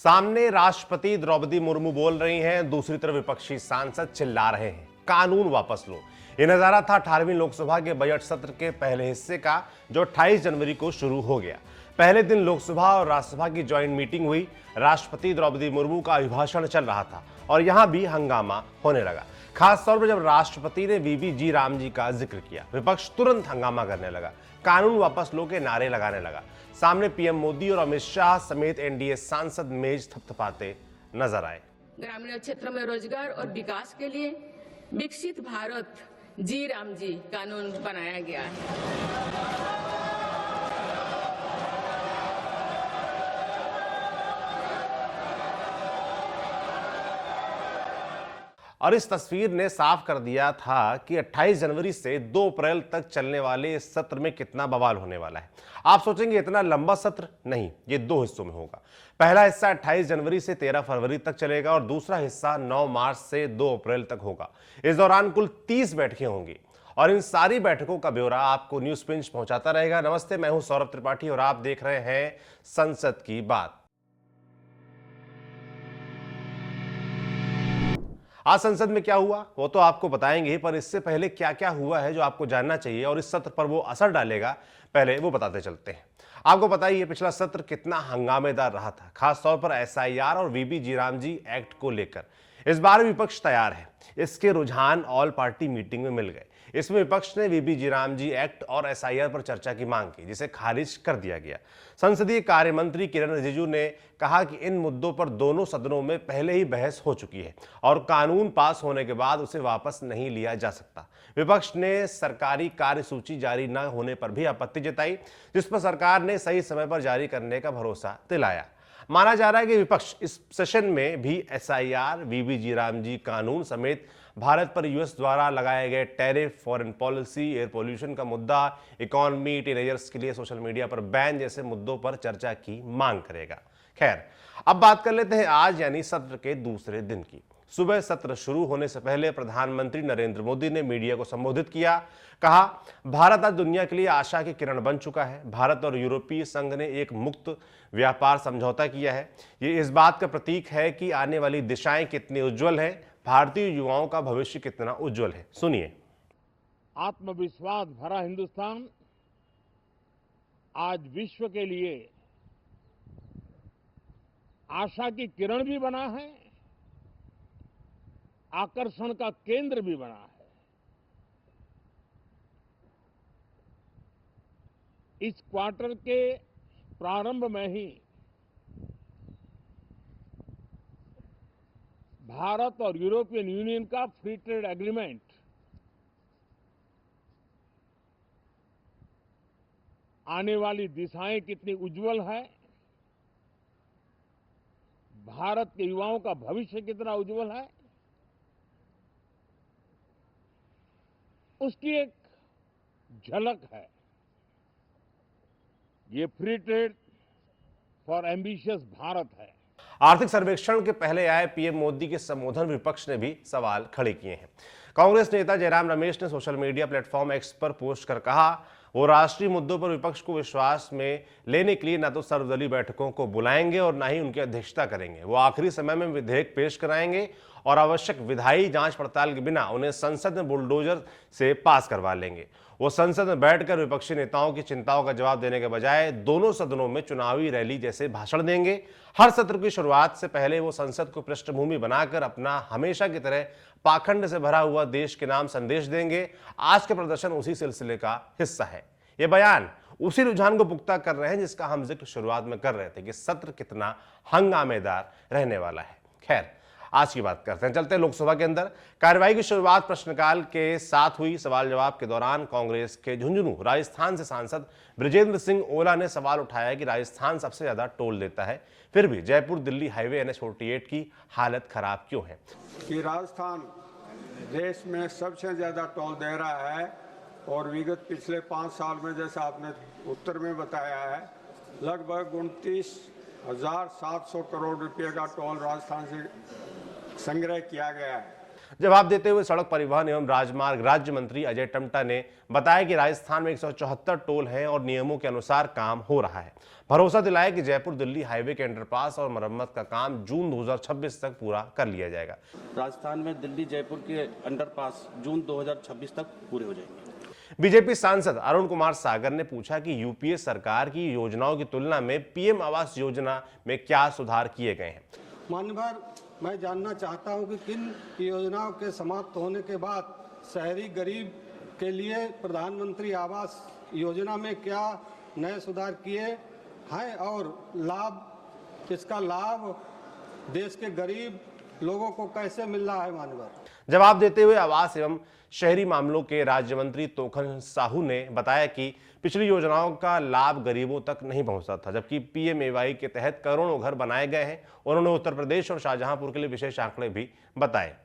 सामने राष्ट्रपति द्रौपदी मुर्मू बोल रही हैं, दूसरी तरफ विपक्षी सांसद चिल्ला रहे हैं, कानून वापस लो। यह नजारा था 18वीं लोकसभा के बजट सत्र के पहले हिस्से का, जो 28 जनवरी को शुरू हो गया। पहले दिन लोकसभा और राज्यसभा की ज्वाइंट मीटिंग हुई। राष्ट्रपति द्रौपदी मुर्मू का अभिभाषण चल रहा था और यहां भी हंगामा होने लगा। खास तौर पर जब राष्ट्रपति ने वीबी जी राम जी का जिक्र किया, विपक्ष तुरंत हंगामा करने लगा, कानून वापस लो के नारे लगाने लगा। सामने पीएम मोदी और अमित शाह समेत एनडीए सांसद मेज थपथपाते नजर आए। ग्रामीण क्षेत्र में रोजगार और विकास के लिए विकसित भारत जी राम जी कानून बनाया गया है। और इस तस्वीर ने साफ कर दिया था कि 28 जनवरी से 2 अप्रैल तक चलने वाले इस सत्र में कितना बवाल होने वाला है। आप सोचेंगे इतना लंबा सत्र? नहीं, ये 2 हिस्सों में होगा। पहला हिस्सा 28 जनवरी से 13 फरवरी तक चलेगा और दूसरा हिस्सा 9 मार्च से 2 अप्रैल तक होगा। इस दौरान कुल 30 बैठकें होंगी और इन सारी बैठकों का ब्यौरा आपको न्यूज पिंच पहुंचाता रहेगा। नमस्ते, मैं हूं सौरभ त्रिपाठी और आप देख रहे हैं संसद की बात। आज संसद में क्या हुआ वो तो आपको बताएंगे, पर इससे पहले क्या क्या हुआ है जो आपको जानना चाहिए और इस सत्र पर वो असर डालेगा, पहले वो बताते चलते हैं। आपको पता ही है पिछला सत्र कितना हंगामेदार रहा था, खास तौर पर एसआईआर और वीबी जी राम जी एक्ट को लेकर। इस बार विपक्ष तैयार है। इसके रुझान ऑल पार्टी मीटिंग में मिल गए। इसमें विपक्ष ने वीबी जी राम जी एक्ट और एसआईआर पर चर्चा की मांग की, जिसे खारिज कर दिया गया। संसदीय कार्य मंत्री किरण रिजिजू ने कहा कि इन मुद्दों पर दोनों सदनों में पहले ही बहस हो चुकी है और कानून पास होने के बाद उसे वापस नहीं लिया जा सकता। विपक्ष ने सरकारी कार्यसूची जारी न होने पर भी आपत्ति जताई, जिस पर सरकार ने सही समय पर जारी करने का भरोसा दिलाया। माना जा रहा है कि विपक्ष इस सेशन में भी एसआईआर, वीबी जी राम जी कानून समेत भारत पर यूएस द्वारा लगाए गए tariff, foreign policy, air pollution का मुद्दा, इकोनॉमी, टीनेजर्स के लिए सोशल मीडिया पर बैन जैसे मुद्दों पर चर्चा की मांग करेगा। खैर, अब बात कर लेते हैं आज यानी सत्र के दूसरे दिन की। सुबह सत्र शुरू होने से पहले प्रधानमंत्री नरेंद्र मोदी ने मीडिया को संबोधित किया। कहा, भारत आज दुनिया के लिए आशा की किरण बन चुका है। भारत और यूरोपीय संघ ने एक मुक्त व्यापार समझौता किया है। ये इस बात का प्रतीक है कि आने वाली दिशाएं कितनी उज्जवल है, भारतीय युवाओं का भविष्य कितना उज्जवल है। सुनिए। आत्मविश्वास भरा हिंदुस्तान आज विश्व के लिए आशा की किरण भी बना है, आकर्षण का केंद्र भी बना है। इस क्वार्टर के प्रारंभ में ही भारत और यूरोपियन यूनियन का फ्री ट्रेड एग्रीमेंट आने वाली दिशाएं कितनी उज्जवल है, भारत के युवाओं का भविष्य कितना उज्जवल है, उसकी एक झलक है। ये free trade for ambitious Bharat है। आर्थिक सर्वेक्षण के पहले आए पीएम मोदी के संबोधन विपक्ष ने भी सवाल खड़े किए हैं। कांग्रेस नेता जयराम रमेश ने सोशल मीडिया प्लेटफॉर्म एक्स पर पोस्ट कर कहा, वो राष्ट्रीय मुद्दों पर विपक्ष को विश्वास में लेने के लिए न तो सर्वदलीय बैठकों को बुलाएंगे और न ही उनकी अध्यक्षता करेंगे। वो आखिरी समय में विधेयक पेश कराएंगे और आवश्यक विधायी जांच पड़ताल के बिना उन्हें संसद में बुलडोजर से पास करवा लेंगे। वो संसद में बैठकर विपक्षी नेताओं की चिंताओं का जवाब देने के बजाय दोनों सदनों में चुनावी रैली जैसे भाषण देंगे। हर सत्र की शुरुआत से पहले वो संसद को पृष्ठभूमि बनाकर अपना हमेशा की तरह पाखंड से भरा हुआ देश के नाम संदेश देंगे। आज के प्रदर्शन उसी सिलसिले का हिस्सा है। ये बयान उसी रुझान को पुख्ता कर रहे हैं जिसका हम जिक्र शुरुआत में कर रहे थे कि सत्र कितना हंगामेदार रहने वाला है। खैर, आज की बात करते हैं। चलते हैं लोकसभा के अंदर। कार्यवाही की शुरुआत प्रश्नकाल के साथ हुई। सवाल जवाब के दौरान कांग्रेस के झुंझुनू राजस्थान से सांसद ब्रिजेंद्र सिंह ओला ने सवाल उठाया कि राजस्थान सबसे ज्यादा टोल देता है, फिर भी जयपुर दिल्ली हाईवे NH-48 की हालत खराब क्यों है? कि राजस्थान देश में सबसे ज्यादा टोल दे रहा है और विगत पिछले 5 साल में, जैसा आपने उत्तर में बताया है, लगभग 29,700 करोड़ रुपए का टोल राजस्थान से संग्रह किया गया है। जवाब देते हुए सड़क परिवहन एवं राजमार्ग राज्य मंत्री अजय टम्टा ने बताया कि राजस्थान में 174 टोल हैं और नियमों के अनुसार काम हो रहा है। भरोसा दिलाया कि जयपुर दिल्ली हाईवे के अंडरपास और मरम्मत का काम जून 2026 तक पूरा कर लिया जाएगा। राजस्थान में दिल्ली जयपुर के अंडरपास जून 2026 तक पूरे हो जाएंगे। बीजेपी सांसद अरुण कुमार सागर ने पूछा कि यूपीए सरकार की योजनाओं की तुलना में पीएम आवास योजना में क्या सुधार किए गए हैं। माननीय, मैं जानना चाहता हूं कि किन योजनाओं के समाप्त होने के बाद शहरी गरीब के लिए प्रधानमंत्री आवास योजना में क्या नए सुधार किए हैं और इसका लाभ देश के गरीब लोगों को कैसे मिल रहा है। माननीय, जवाब देते हुए आवास एवं शहरी मामलों के राज्य मंत्री तोखन साहू ने बताया कि पिछली योजनाओं का लाभ गरीबों तक नहीं पहुंचता था, जबकि पीएमएवाई के तहत करोड़ों घर बनाए गए हैं। उन्होंने उत्तर प्रदेश और शाहजहांपुर के लिए विशेष आंकड़े भी बताए।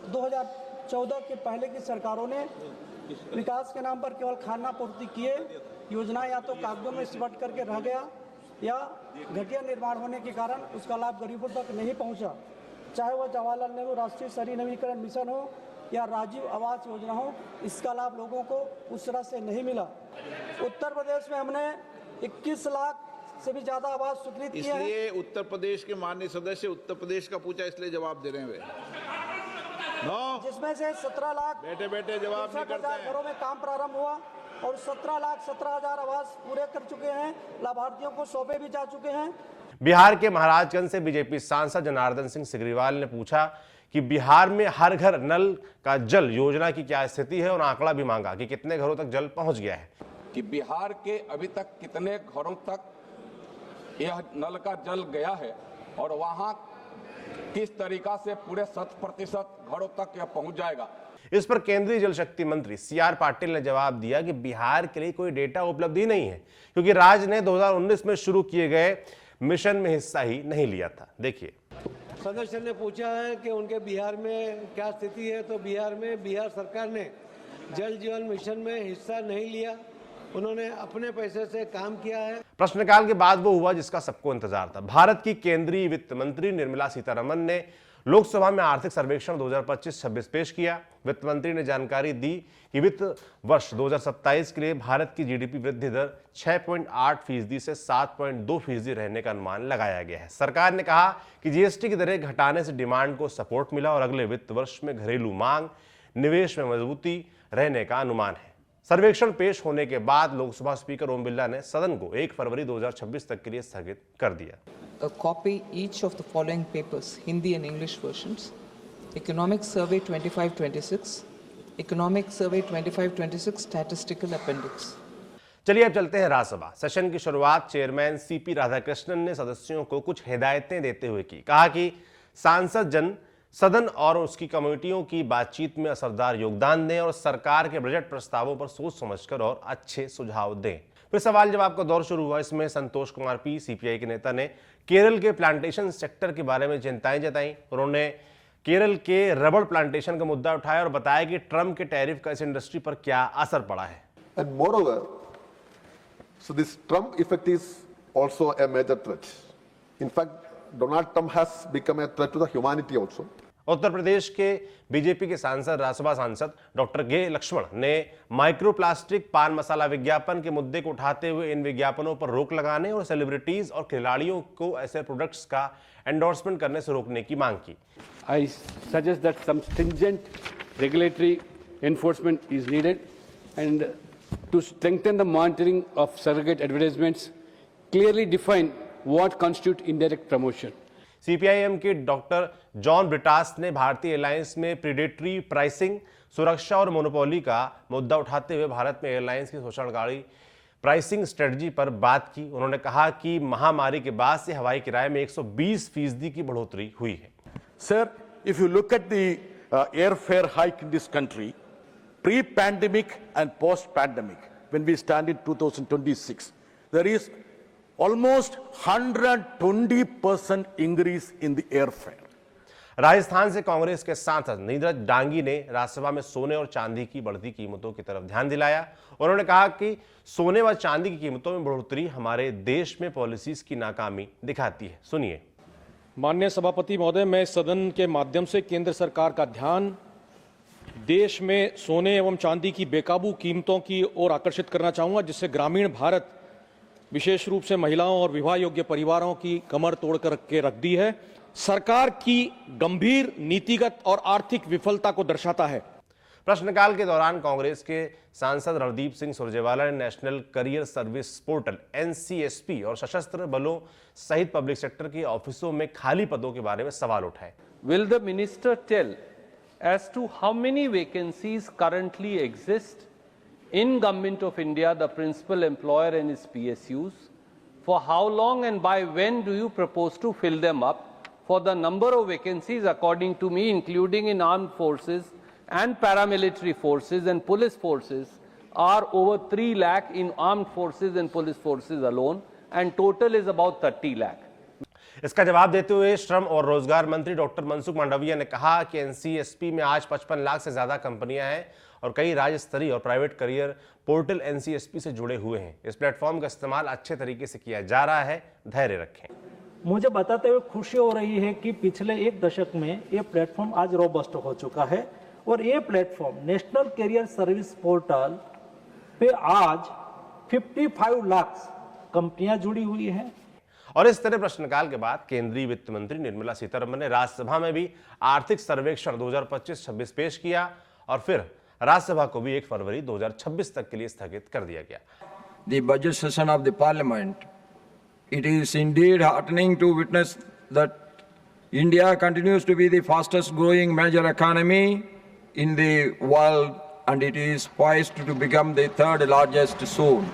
2014 के पहले की सरकारों ने विकास के नाम पर केवल खाना पूर्ति किए, योजना या तो कागजों में सिमट करके रह गया या घटिया निर्माण होने के कारण उसका लाभ गरीबों तक नहीं पहुंचा। चाहे वह जवाहरलाल नेहरू राष्ट्रीय शहरी नवीकरण मिशन हो या राजीव आवास योजना हो, इसका लाभ लोगों को उस तरह से नहीं मिला। उत्तर प्रदेश में हमने 21 लाख से भी ज्यादा आवास स्वीकृत किए हैं। इसलिए उत्तर प्रदेश के माननीय सदस्य उत्तर प्रदेश का पूछा, इसलिए जवाब दे रहे हैं वे। जिसमें से 17 लाख बेटे जवाब नहीं करते हैं। घरों में काम प्रारंभ हुआ और 17,17,000 आवास पूरे कर चुके हैं, लाभार्थियों को सौंपे भी जा चुके हैं। बिहार के महाराजगंज से बीजेपी सांसद जनार्दन सिंह सिग्रीवाल ने पूछा कि बिहार में हर घर नल का जल योजना की क्या स्थिति है और आंकड़ा भी मांगा कि कितने घरों तक जल पहुंच गया है। कि बिहार के अभी तक कितने घरों तक यह नल का जल गया है और वहां किस तरीका से पूरे 100% घरों तक यह पहुंच जाएगा। इस पर केंद्रीय जल शक्ति मंत्री सीआर पाटिल ने जवाब दिया कि बिहार के लिए कोई डेटा उपलब्ध ही नहीं है, क्योंकि राज्य ने 2019 में शुरू किए गए मिशन में हिस्सा ही नहीं लिया था। देखिए, सदस्य ने पूछा है कि उनके बिहार में क्या स्थिति है, तो बिहार सरकार ने जल जीवन मिशन में हिस्सा नहीं लिया, उन्होंने अपने पैसे से काम किया है। प्रश्नकाल के बाद वो हुआ जिसका सबको इंतजार था। भारत की केंद्रीय वित्त मंत्री निर्मला सीतारमण ने लोकसभा में आर्थिक सर्वेक्षण 2025-26 पेश किया। वित्त मंत्री ने जानकारी दी कि वित्त वर्ष 2027 के लिए भारत की जीडीपी वृद्धि दर 6.8% से 7.2% रहने का अनुमान लगाया गया है। सरकार ने कहा कि जीएसटी की दरें घटाने से डिमांड को सपोर्ट मिला और अगले वित्त वर्ष में घरेलू मांग, निवेश में मजबूती रहने का अनुमान है। सर्वेक्षण पेश होने के बाद लोकसभा स्पीकर ओम बिरला ने सदन को 1 फरवरी 2026 तक के लिए स्थगित कर दिया। A copy each of the following papers, Hindi and English versions: Economic Survey 25-26, Economic Survey 25-26 Statistical Appendix। चलिए अब चलते हैं राज्यसभा। सेशन की शुरुआत चेयरमैन सीपी राधाकृष्णन ने सदस्यों को कुछ हिदायतें देते हुए की। कहा कि सांसद जन सदन और उसकी कमेटियों की बातचीत में असरदार योगदान दें और सरकार के बजट प्रस्तावों पर सोच समझकर और अच्छे सुझाव दें। फिर सवाल जवाब का दौर शुरू हुआ। इसमें संतोष कुमार पी, सीपीआई के नेता, ने केरल के प्लांटेशन सेक्टर के बारे में चिंताएं जताई। उन्होंने केरल के रबड़ प्लांटेशन का मुद्दा उठाया और बताया कि ट्रंप के टैरिफ का इस इंडस्ट्री पर क्या असर पड़ा है। And moreover, so this Trump effect is also a major threat. In fact, Donald Trump has become a threat to the humanity also. Uttar Pradesh के बीजेपी के सांसद, राज्यसभा सांसद डॉक्टर गे लक्ष्मण ने माइक्रोप्लास्टिक पान मसाला विज्ञापन के मुद्दे को उठाते हुए इन विज्ञापनों पर रोक लगाने और सेलिब्रिटीज और खिलाड़ियों को ऐसे प्रोडक्ट्स का एंडोर्समेंट करने से रोकने की मांग की। I suggest that some stringent regulatory enforcement is needed and to strengthen the monitoring of surrogate advertisements, clearly define what constitutes indirect promotion. CPIM के डॉक्टर जॉन ब्रिटास ने भारतीय एयरलाइंस में प्रीडेटरी प्राइसिंग, सुरक्षा और मोनोपोली का मुद्दा उठाते हुए भारत में एयरलाइंस की शोषणकारी प्राइसिंग स्ट्रेटजी पर बात की। उन्होंने कहा कि महामारी के बाद से हवाई किराए में 120% की बढ़ोतरी हुई है। Sir, if you look at the airfare hike in this country, pre-pandemic and post-pandemic, when we stand in 2026, there is almost 120% increase in the airfare. Rajasthan से कांग्रेस के सांसद नीरज डांगी ने राज्यसभा में सोने और चांदी की बढ़ती कीमतों की तरफ ध्यान दिलाया। उन्होंने कहा कि सोने व चांदी की कीमतों में बढ़ोतरी हमारे देश में पॉलिसीज की नाकामी दिखाती है। सुनिए। माननीय सभापति महोदय, मैं सदन के माध्यम से केंद्र सरकार का ध्यान देश में सोने एवं चांदी की बेकाबू कीमतों की ओर आकर्षित करना चाहूँगा, जिससे ग्रामीण भारत विशेष रूप से महिलाओं और विवाह योग्य परिवारों की कमर तोड़ कर के रख दी है। सरकार की गंभीर नीतिगत और आर्थिक विफलता को दर्शाता है। प्रश्नकाल के दौरान कांग्रेस के सांसद रणदीप सिंह सुरजेवाला ने national career service portal NCSP और सशस्त्र बलों सहित पब्लिक सेक्टर के ऑफिसों में खाली पदों के बारे में सवाल उठाए। Will the minister tell as to how many vacancies currently exist in Government of India, the principal employer and its PSUs? For how long and by when do you propose to fill them up? For the number of vacancies, according to me, including in armed forces and paramilitary forces and police forces, are over 3 lakh in armed forces and police forces alone, and total is about 30 lakh. इसका जवाब देते हुए श्रम और रोजगार मंत्री doctor Mansukh Mandaviya ने कहा कि NCSP में आज 55 लाख से ज्यादा कंपनियां हैं और कई राज्य स्तरीय और प्राइवेट करियर पोर्टल NCSP से जुड़े हुए हैं। इस प्लेटफॉर्म का इस्तेमाल अच्छे तरीके से किया जा रहा है, धैर्य रखें। मुझे बताते हुए खुशी हो रही है कि पिछले 1 दशक में ये प्लेटफॉर्म आज रोबस्ट हो चुका है और ये platform national career service portal पे आज 55 लाख कंपनियां जुड़ी हुई हैं। और इस तरह प्रश्नकाल के बाद केंद्रीय वित्त मंत्री निर्मला सीतारमण ने राज्यसभा में भी आर्थिक सर्वेक्षण 2025-26 पेश किया और फिर राज्यसभा को भी 1 फरवरी 2026 तक के लिए स्थगित कर दिया गया। The budget session of the parliament, it is indeed heartening to witness that India continues to be the fastest growing major economy in the world and it is poised to become the 3rd largest soon.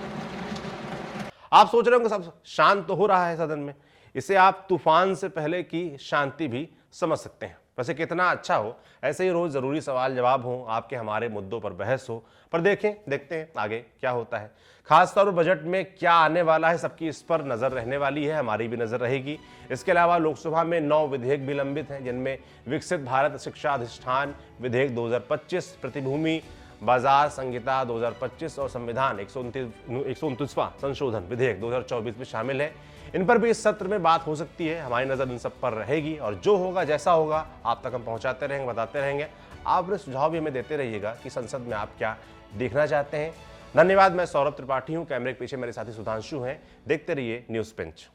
आप सोच रहे होंगे सब शांत तो हो रहा है सदन में, इसे आप तूफान से पहले की शांति भी समझ सकते हैं। वैसे कितना अच्छा हो ऐसे ही रोज जरूरी सवाल जवाब हो, आपके हमारे मुद्दों पर बहस हो, पर देखते हैं आगे क्या होता है। खासतौर पर बजट में क्या आने वाला है, सबकी इस पर नजर रहने वाली है, हमारी भी नजर रहेगी। इसके अलावा लोकसभा में 9 विधेयक भी लंबित हैं, जिनमें विकसित भारत शिक्षा अधिष्ठान विधेयक 2025, प्रतिभूमि बाजार संहिता 2025 और संविधान 129वां संशोधन विधेयक 2024 में शामिल है। इन पर भी इस सत्र में बात हो सकती है, हमारी नजर इन सब पर रहेगी और जो होगा जैसा होगा आप तक हम पहुंचाते रहेंगे, बताते रहेंगे। आप अपने सुझाव भी हमें देते रहिएगा कि संसद में आप क्या देखना चाहते हैं। धन्यवाद। मैं सौरभ त्रिपाठी हूं, कैमरे के पीछे मेरे साथी सुधांशु हैं। देखते रहिए न्यूज पिंच।